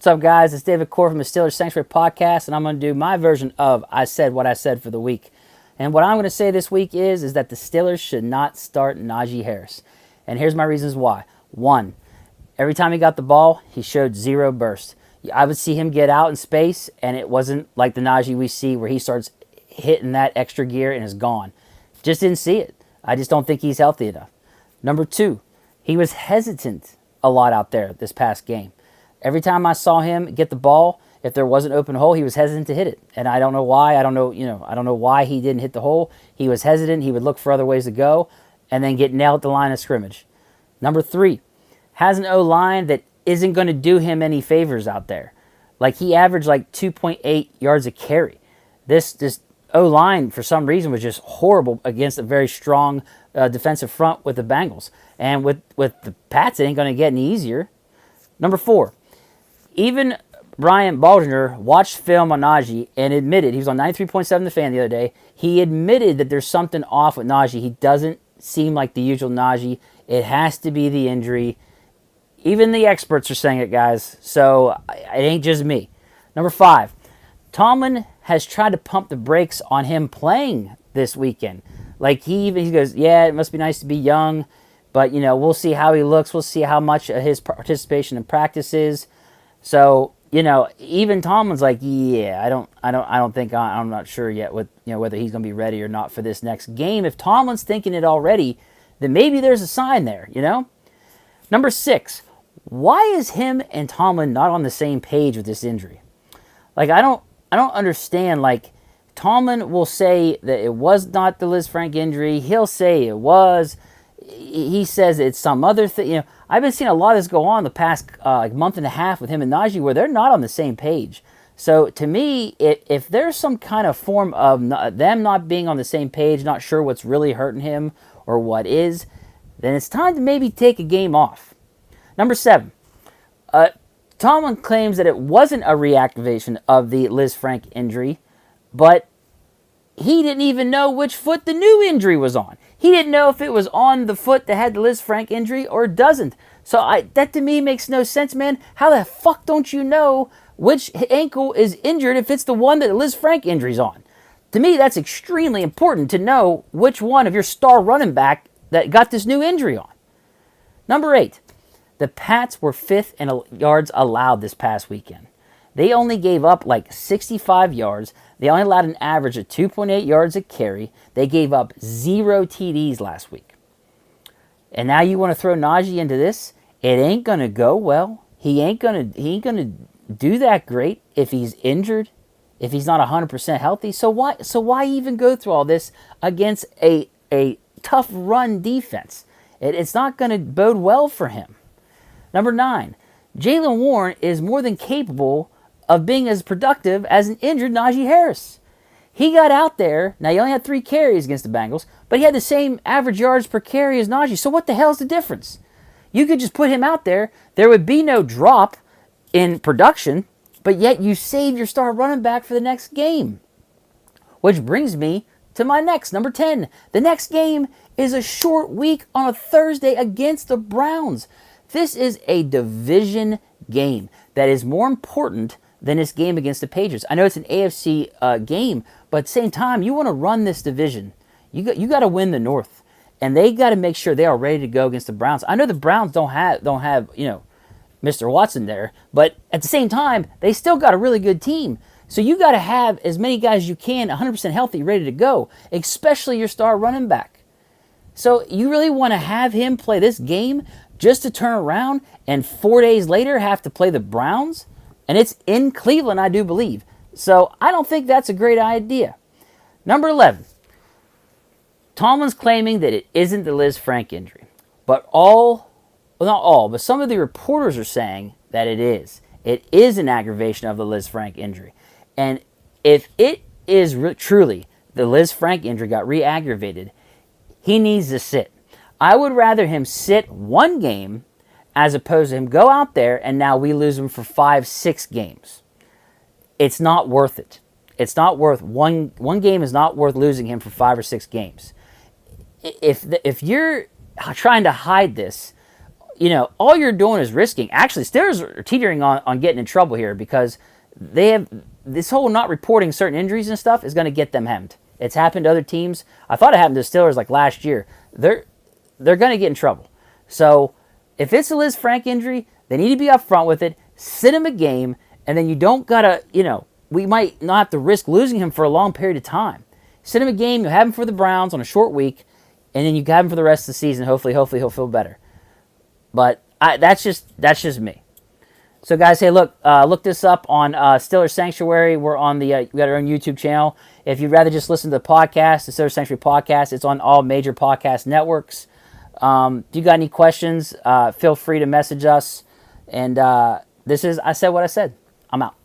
What's up, guys? It's David Core from the Steelers Sanctuary Podcast, and I'm going to do my version of I Said What I Said for the week. And what I'm going to say this week is that the Steelers should not start Najee Harris. And here's my reasons why. One, every time he got the ball, he showed zero burst. I would see him get out in space, and it wasn't like the Najee we see where he starts hitting that extra gear and is gone. Just didn't see it. I just don't think he's healthy enough. Number two, he was hesitant a lot out there this past game. Every time I saw him get the ball, if there was an open hole, he was hesitant to hit it. And I don't know why. I don't know why he didn't hit the hole. He was hesitant. He would look for other ways to go and then get nailed at the line of scrimmage. Number three, has an O-line that isn't going to do him any favors out there. Like, he averaged like 2.8 yards a carry. This O-line, for some reason, was just horrible against a very strong defensive front with the Bengals. And with the Pats, it ain't going to get any easier. Number four, even Brian Baldinger watched film on Najee and admitted, he was on 93.7 The Fan the other day, he admitted that there's something off with Najee. He doesn't seem like the usual Najee. It has to be the injury. Even the experts are saying it, guys, so it ain't just me. Number five, Tomlin has tried to pump the brakes on him playing this weekend. Like, he goes, yeah, it must be nice to be young, but, we'll see how he looks. We'll see how much of his participation in practice is. So, even Tomlin's like, yeah, I'm not sure yet whether he's going to be ready or not for this next game. If Tomlin's thinking it already, then maybe there's a sign there, Number six, why is him and Tomlin not on the same page with this injury? Like, I don't understand. Like, Tomlin will say that it was not the Lisfranc injury. He'll say it was. He says it's some other thing. I've been seeing a lot of this go on the past month and a half with him and Najee where they're not on the same page. So to me, if there's some kind of form of them not being on the same page, not sure what's really hurting him or what is, then it's time to maybe take a game off. Number seven, Tomlin claims that it wasn't a reactivation of the Lisfranc injury, but he didn't even know which foot the new injury was on. He didn't know if it was on the foot that had the Lisfranc injury or doesn't. So that to me makes no sense, man. How the fuck don't you know which ankle is injured if it's the one that the Lisfranc injury's on? To me, that's extremely important to know which one of your star running back that got this new injury on. Number eight, the Pats were fifth in yards allowed this past weekend. They only gave up like 65 yards. They only allowed an average of 2.8 yards a carry. They gave up 0 TDs last week. And now you want to throw Najee into this? It ain't going to go well. He ain't going to do that great if he's injured, if he's not 100% healthy. So why even go through all this against a tough run defense? It's not going to bode well for him. Number nine, Jaylen Warren is more than capable of being as productive as an injured Najee Harris. He got out there. Now, he only had 3 carries against the Bengals, but he had the same average yards per carry as Najee. So what the hell's the difference? You could just put him out there. There would be no drop in production, but yet you save your star running back for the next game. Which brings me to my next, number 10. The next game is a short week on a Thursday against the Browns. This is a division game that is more important than this game against the Patriots. I know it's an AFC game, but at the same time, you want to run this division. You got to win the North, and they got to make sure they are ready to go against the Browns. I know the Browns don't have Mr. Watson there, but at the same time, they still got a really good team. So you got to have as many guys as you can 100% healthy, ready to go, especially your star running back. So you really want to have him play this game just to turn around and 4 days later have to play the Browns? And it's in Cleveland, I do believe. So I don't think that's a great idea. Number 11. Tomlin's claiming that it isn't the Lisfranc injury. But but some of the reporters are saying that it is. It is an aggravation of the Lisfranc injury. And if it is truly the Lisfranc injury got re-aggravated, he needs to sit. I would rather him sit one game as opposed to him go out there and now we lose him for 5-6 games. It's not worth it. It's not worth one game is not worth losing him for 5 or 6 games. If you're trying to hide this, all you're doing is risking. Actually, Steelers are teetering on getting in trouble here because they have this whole not reporting certain injuries and stuff is going to get them hemmed. It's happened to other teams. I thought it happened to the Steelers like last year. They're going to get in trouble. So if it's a Liz Frank injury, they need to be upfront with it, sit him a game, and then you don't got to, we might not have to risk losing him for a long period of time. Sit him a game, you have him for the Browns on a short week, and then you have him for the rest of the season. Hopefully he'll feel better. But that's just me. So guys, hey, look this up on Steelers Sanctuary. We're on we got our own YouTube channel. If you'd rather just listen to the podcast, the Steelers Sanctuary podcast, it's on all major podcast networks. If you got any questions, feel free to message us. And this is I Said What I Said. I'm out.